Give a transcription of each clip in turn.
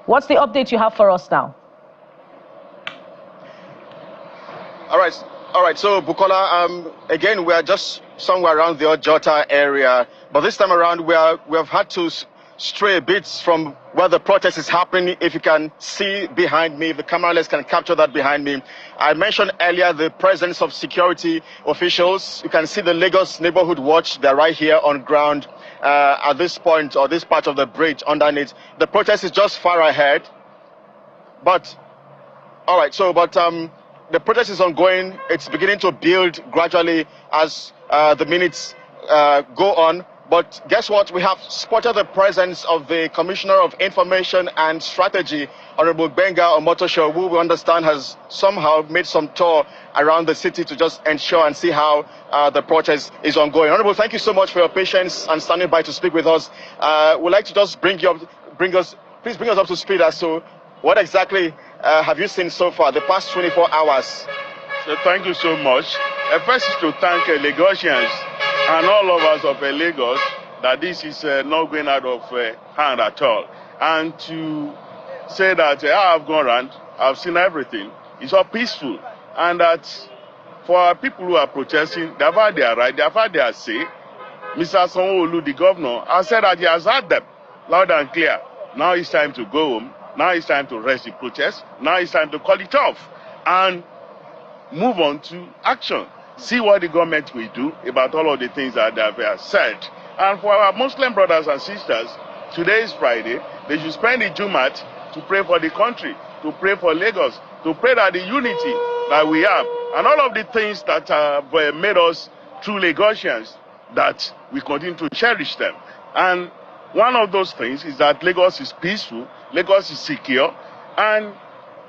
What's the update you have for us now? All right. So, Bukola, again, we are just somewhere around the Ojota area, but this time around we have had to stray a bit from where the protest is happening. If you can see behind me, if the cameras can capture that behind me. I mentioned earlier the presence of security officials. You can see the Lagos Neighborhood Watch. They're right here on ground at this point, or this part of the bridge underneath. The protest is just far ahead. But, all right, so, the protest is ongoing. It's beginning to build gradually as the minutes go on. But guess what? We have spotted the presence of the Commissioner of Information and Strategy, Honorable Benga Omotosho, who we understand has somehow made some tour around the city to just ensure and see how the protest is ongoing. Honorable, thank you so much for your patience and standing by to speak with us. We'd like to just please bring us up to speed as to what exactly have you seen so far, the past 24 hours? So thank you so much. First is to thank Lagosians and all of us of Lagos that this is not going out of hand at all. And to say that I've gone around, I've seen everything, it's all peaceful. And that for our people who are protesting, they've had their right, they've had their say. Mr. Sanwo-Olu, the governor, has said that he has had them loud and clear. Now it's time to go home. Now it's time to rest the protest. Now it's time to call it off and move on to action. See what the government will do about all of the things that they have said. And for our Muslim brothers and sisters, today is Friday. They should spend the Jumat to pray for the country, to pray for Lagos, to pray that the unity that we have, and all of the things that have made us true Lagosians, that we continue to cherish them. And one of those things is that Lagos is peaceful, Lagos is secure, and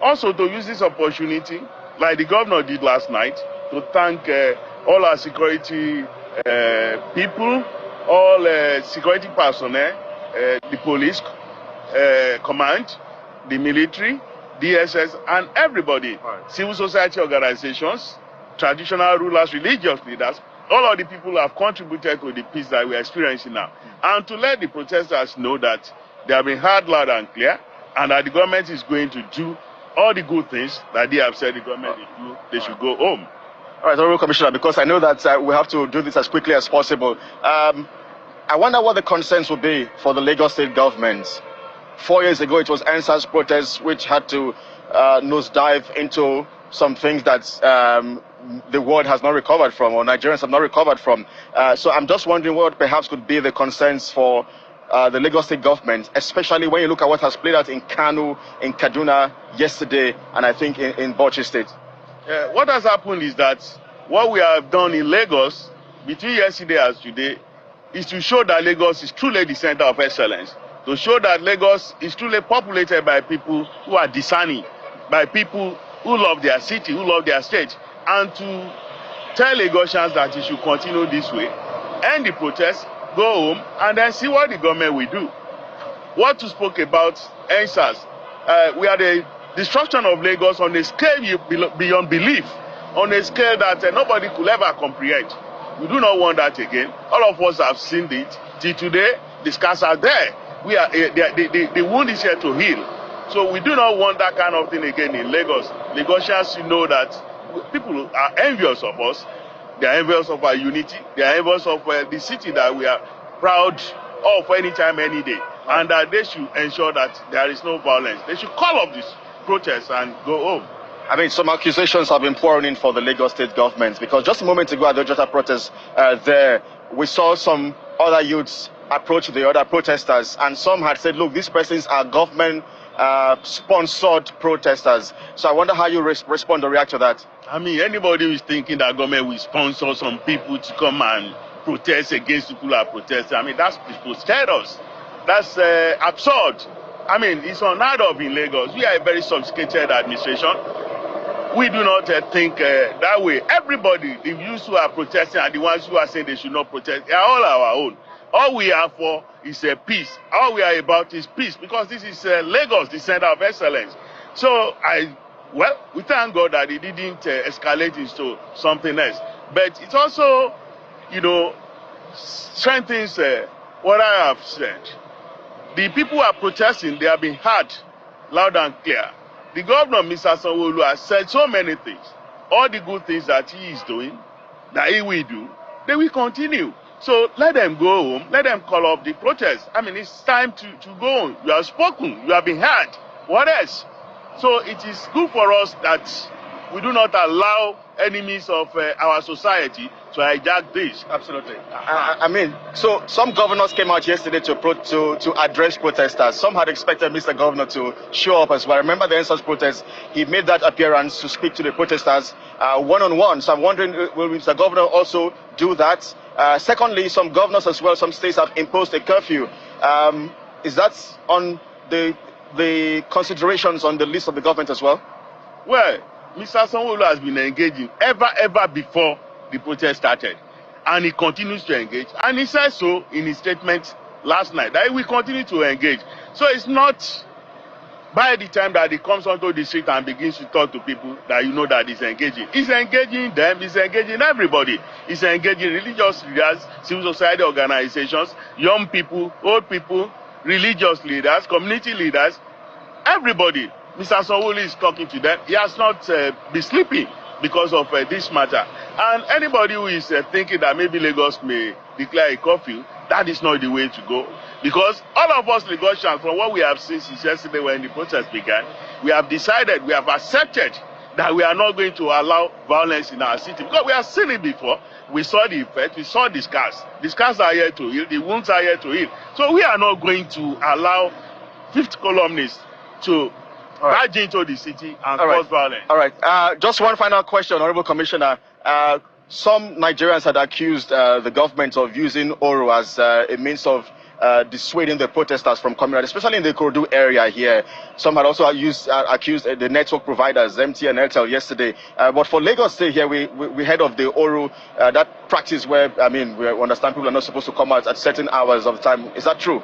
also to use this opportunity, like the governor did last night, to thank all our security people, all security personnel, the police command, the military, DSS, and everybody, civil society organizations, traditional rulers, religious leaders. All of the people have contributed to the peace that we are experiencing now. And to let the protesters know that they have been heard loud and clear, and that the government is going to do all the good things that they have said the government will do. They should go home. All right, Honorable Commissioner, because I know that we have to do this as quickly as possible. I wonder what the concerns will be for the Lagos state government. 4 years ago, it was NSAS protests which had to nosedive into some things that the world has not recovered from, or Nigerians have not recovered from. So I'm just wondering what perhaps could be the concerns for the Lagos state government, especially when you look at what has played out in Kano, in Kaduna yesterday, and I think in Bauchi state. What has happened is that what we have done in Lagos between yesterday and today is to show that Lagos is truly the center of excellence, to show that Lagos is truly populated by people who are discerning, by people who love their city, who love their state, and to tell Lagosians that it should continue this way, end the protest, go home, and then see what the government will do. What you spoke about, NSAS, we are the destruction of Lagos on a scale beyond belief, on a scale that nobody could ever comprehend. We do not want that again. All of us have seen it. Till today, the scars are there. We are the wound is here to heal. So we do not want that kind of thing again in Lagos. Lagosians know that people are envious of us. They are envious of our unity. They are envious of the city that we are proud of anytime, any day. And that they should ensure that there is no violence. They should call off this protest and go home. I mean, some accusations have been pouring in for the Lagos state government, because just a moment ago at the Ojota protest there, we saw some other youths approach the other protesters, and some had said, look, these persons are government sponsored protesters. So I wonder how you respond or react to that. I mean, anybody who is thinking that government will sponsor some people to come and protest against people who are protesting, I mean, that's preposterous. That's absurd. I mean, it's unheard of in Lagos. We are a very sophisticated administration. We do not think that way. Everybody, the youths who are protesting and the ones who are saying they should not protest, they are all our own. All we are for is peace. All we are about is peace, because this is Lagos, the center of excellence. So, we thank God that it didn't escalate into something else. But it also, strengthens what I have said. The people who are protesting, they have been heard loud and clear. The governor, Mr. Sanwo-Olu, has said so many things. All the good things that he is doing, that he will do, they will continue. So let them go home. Let them call up the protest. I mean, it's time to go on. You have spoken. You have been heard. What else? So it is good for us that we do not allow enemies of our society to hijack this. Absolutely. I mean, so some governors came out yesterday to address protesters. Some had expected Mr. Governor to show up as well. Remember the NSAS protest? He made that appearance to speak to the protesters one-on-one. So I'm wondering, will Mr. Governor also do that? Secondly, some governors as well, some states have imposed a curfew. Is that on the considerations on the list of the government as well? Well, Mr. Sanwo-Olu has been engaging ever before the protest started. And he continues to engage. And he said so in his statement last night, that he will continue to engage. So it's not by the time that he comes onto the street and begins to talk to people that you know that he's engaging. He's engaging them, he's engaging everybody. He's engaging religious leaders, civil society organizations, young people, old people, religious leaders, community leaders, everybody. Mr. Sanwo-Olu is talking to them. He has not been sleeping because of this matter. And anybody who is thinking that maybe Lagos may declare a curfew, that is not the way to go. Because all of us Lagosians, from what we have seen since yesterday when the protest began, we have decided, we have accepted that we are not going to allow violence in our city. Because we have seen it before. We saw the effect, we saw the scars. The scars are here to heal, the wounds are here to heal. So we are not going to allow fifth columnists to barge into the city and cause violence. All right. Just one final question, Honorable Commissioner. Some Nigerians had accused the government of using Oro as a means of dissuading the protesters from coming out, especially in the Ikorodu area here. Some had also accused the network providers, MTN and Airtel, yesterday. But for Lagos State here, we heard of the Oro, that practice where, I mean, we understand people are not supposed to come out at certain hours of the time. Is that true?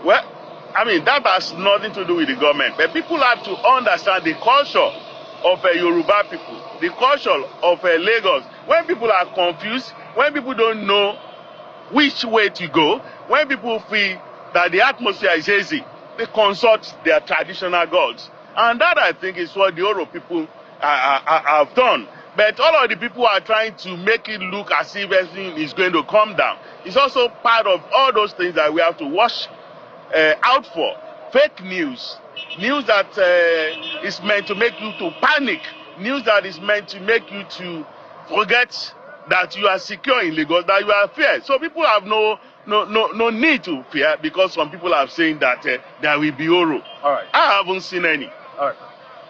Well, I mean, that has nothing to do with the government. But people have to understand the culture of Yoruba people, the culture of Lagos. When people are confused, when people don't know which way to go, when people feel that the atmosphere is hazy, they consult their traditional gods. And that, I think, is what the Oro people have done. But all of the people are trying to make it look as if everything is going to come down. It's also part of all those things that we have to watch out for. Fake news, news that is meant to make you to panic, news that is meant to make you to forget that you are secure in Lagos, that you are feared. So people have no need to fear, because some people are saying that there will be Oro. All right. I haven't seen any. All right.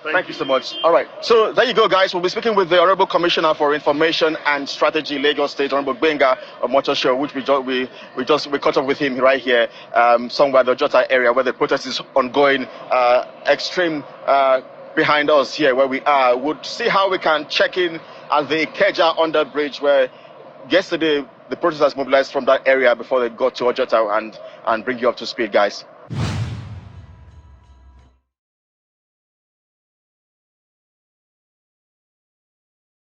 Thank you so much. All right. So there you go, guys. We'll be speaking with the Honorable Commissioner for Information and Strategy, Lagos State, Honorable Gbenga Omotosho, which we caught up with him right here, somewhere in the Ojota area where the protest is ongoing, extreme behind us here where we are. We'll see how we can check in at the Ikeja under bridge where yesterday the protesters mobilized from that area before they got to Ojota and bring you up to speed, guys.